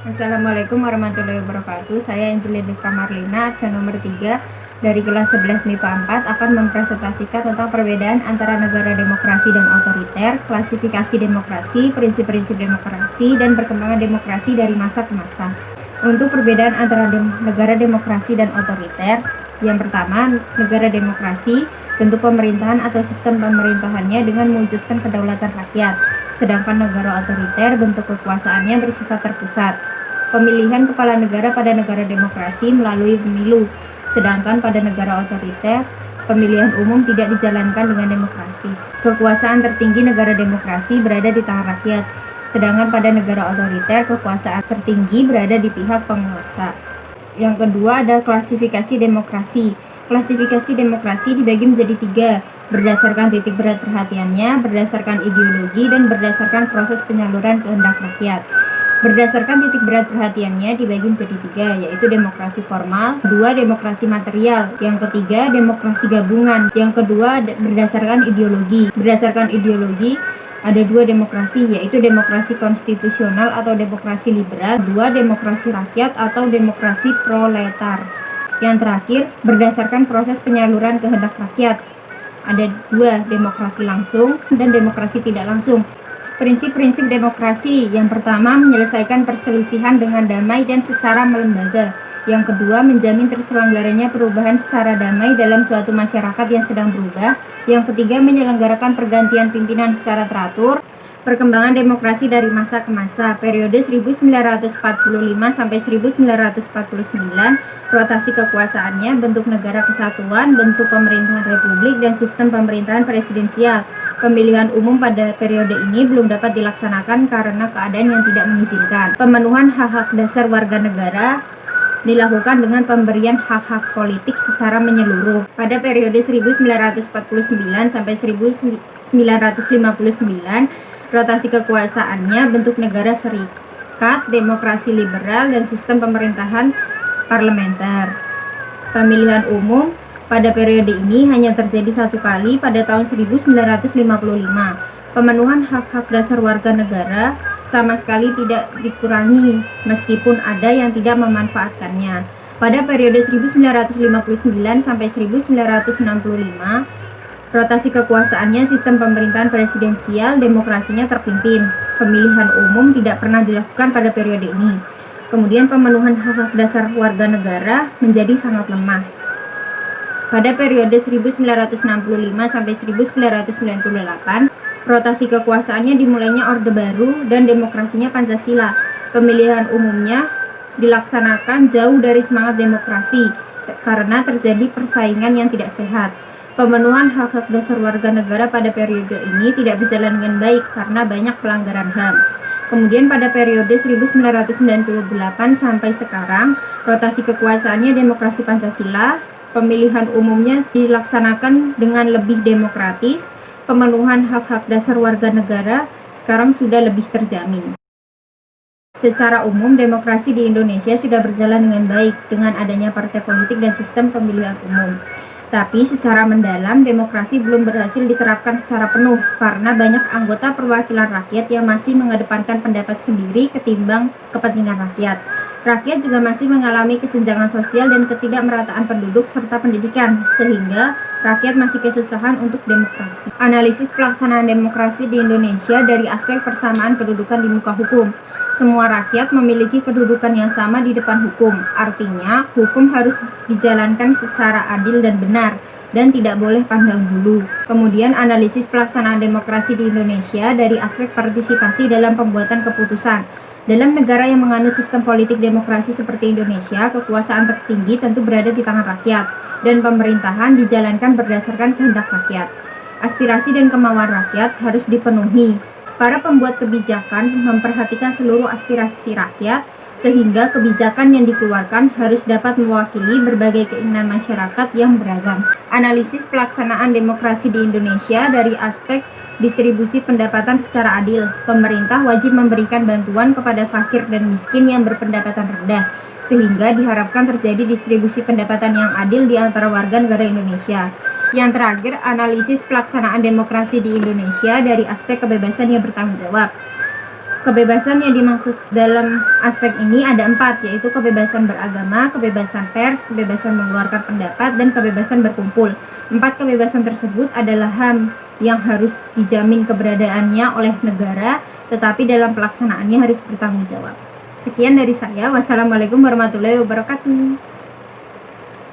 Assalamualaikum warahmatullahi wabarakatuh. Saya Angelina Marlina, absen nomor 3 dari kelas 11 MIPA 4 akan mempresentasikan tentang perbedaan antara negara demokrasi dan otoriter, klasifikasi demokrasi, prinsip-prinsip demokrasi, dan perkembangan demokrasi dari masa ke masa. Untuk perbedaan antara negara demokrasi dan otoriter, yang pertama, negara demokrasi, bentuk pemerintahan atau sistem pemerintahannya dengan mewujudkan kedaulatan rakyat. Sedangkan negara otoriter, bentuk kekuasaannya bersifat terpusat. Pemilihan kepala negara pada negara demokrasi melalui pemilu, sedangkan pada negara otoriter, pemilihan umum tidak dijalankan dengan demokratis. Kekuasaan tertinggi negara demokrasi berada di tangan rakyat, sedangkan pada negara otoriter, kekuasaan tertinggi berada di pihak penguasa. Yang kedua ada klasifikasi demokrasi. Klasifikasi demokrasi dibagi menjadi 3, berdasarkan titik berat perhatiannya, berdasarkan ideologi, dan berdasarkan proses penyaluran kehendak rakyat. Berdasarkan titik berat perhatiannya dibagi menjadi 3, yaitu demokrasi formal, 2 demokrasi material, yang ketiga demokrasi gabungan, yang kedua berdasarkan ideologi. Berdasarkan ideologi ada 2 demokrasi, yaitu demokrasi konstitusional atau demokrasi liberal, 2 demokrasi rakyat atau demokrasi proletar. Yang terakhir, berdasarkan proses penyaluran kehendak rakyat, ada 2 demokrasi langsung dan demokrasi tidak langsung. Prinsip-prinsip demokrasi, yang pertama menyelesaikan perselisihan dengan damai dan secara melembaga. Yang kedua menjamin terselenggaranya perubahan secara damai dalam suatu masyarakat yang sedang berubah. Yang ketiga menyelenggarakan pergantian pimpinan secara teratur. Perkembangan demokrasi dari masa ke masa, periode 1945 sampai 1949, rotasi kekuasaannya, bentuk negara kesatuan, bentuk pemerintahan republik, dan sistem pemerintahan presidensial. Pemilihan umum pada periode ini belum dapat dilaksanakan karena keadaan yang tidak mengizinkan. Pemenuhan hak-hak dasar warga negara dilakukan dengan pemberian hak-hak politik secara menyeluruh. Pada periode 1949 sampai 1959, rotasi kekuasaannya, bentuk negara serikat, demokrasi liberal, dan sistem pemerintahan parlementer. Pemilihan umum pada periode ini hanya terjadi 1 kali pada tahun 1955. Pemenuhan hak-hak dasar warga negara sama sekali tidak dikurangi meskipun ada yang tidak memanfaatkannya. Pada periode 1959 sampai 1965, rotasi kekuasaannya, sistem pemerintahan presidensial, demokrasinya terpimpin. Pemilihan umum tidak pernah dilakukan pada periode ini. Kemudian pemenuhan hak-hak dasar warga negara menjadi sangat lemah. Pada periode 1965 sampai 1998, rotasi kekuasaannya dimulainya Orde Baru dan demokrasinya Pancasila. Pemilihan umumnya dilaksanakan jauh dari semangat demokrasi karena terjadi persaingan yang tidak sehat. Pemenuhan hak-hak dasar warga negara pada periode ini tidak berjalan dengan baik karena banyak pelanggaran HAM. Kemudian pada periode 1998 sampai sekarang, rotasi kekuasaannya demokrasi Pancasila. Pemilihan umumnya dilaksanakan dengan lebih demokratis. Pemenuhan hak-hak dasar warga negara sekarang sudah lebih terjamin. Secara umum, demokrasi di Indonesia sudah berjalan dengan baik dengan adanya partai politik dan sistem pemilihan umum. Tapi secara mendalam, demokrasi belum berhasil diterapkan secara penuh karena banyak anggota perwakilan rakyat yang masih mengedepankan pendapat sendiri ketimbang kepentingan rakyat. Rakyat juga masih mengalami kesenjangan sosial dan ketidakmerataan penduduk serta pendidikan, sehingga rakyat masih kesusahan untuk demokrasi. Analisis pelaksanaan demokrasi di Indonesia dari aspek persamaan kedudukan di muka hukum. Semua rakyat memiliki kedudukan yang sama di depan hukum. Artinya, hukum harus dijalankan secara adil dan benar, dan tidak boleh pandang bulu. Kemudian, analisis pelaksanaan demokrasi di Indonesia dari aspek partisipasi dalam pembuatan keputusan. Dalam negara yang menganut sistem politik demokrasi seperti Indonesia, kekuasaan tertinggi tentu berada di tangan rakyat, dan pemerintahan dijalankan berdasarkan kehendak rakyat. Aspirasi dan kemauan rakyat harus dipenuhi. Para pembuat kebijakan memperhatikan seluruh aspirasi rakyat, sehingga kebijakan yang dikeluarkan harus dapat mewakili berbagai keinginan masyarakat yang beragam. Analisis pelaksanaan demokrasi di Indonesia dari aspek distribusi pendapatan secara adil. Pemerintah wajib memberikan bantuan kepada fakir dan miskin yang berpendapatan rendah, sehingga diharapkan terjadi distribusi pendapatan yang adil di antara warga negara Indonesia. Yang terakhir, analisis pelaksanaan demokrasi di Indonesia dari aspek kebebasan yang bertanggung jawab. Kebebasan yang dimaksud dalam aspek ini ada 4, yaitu kebebasan beragama, kebebasan pers, kebebasan mengeluarkan pendapat, dan kebebasan berkumpul. 4 kebebasan tersebut adalah HAM yang harus dijamin keberadaannya oleh negara, tetapi dalam pelaksanaannya harus bertanggung jawab. Sekian dari saya. Wassalamualaikum warahmatullahi wabarakatuh.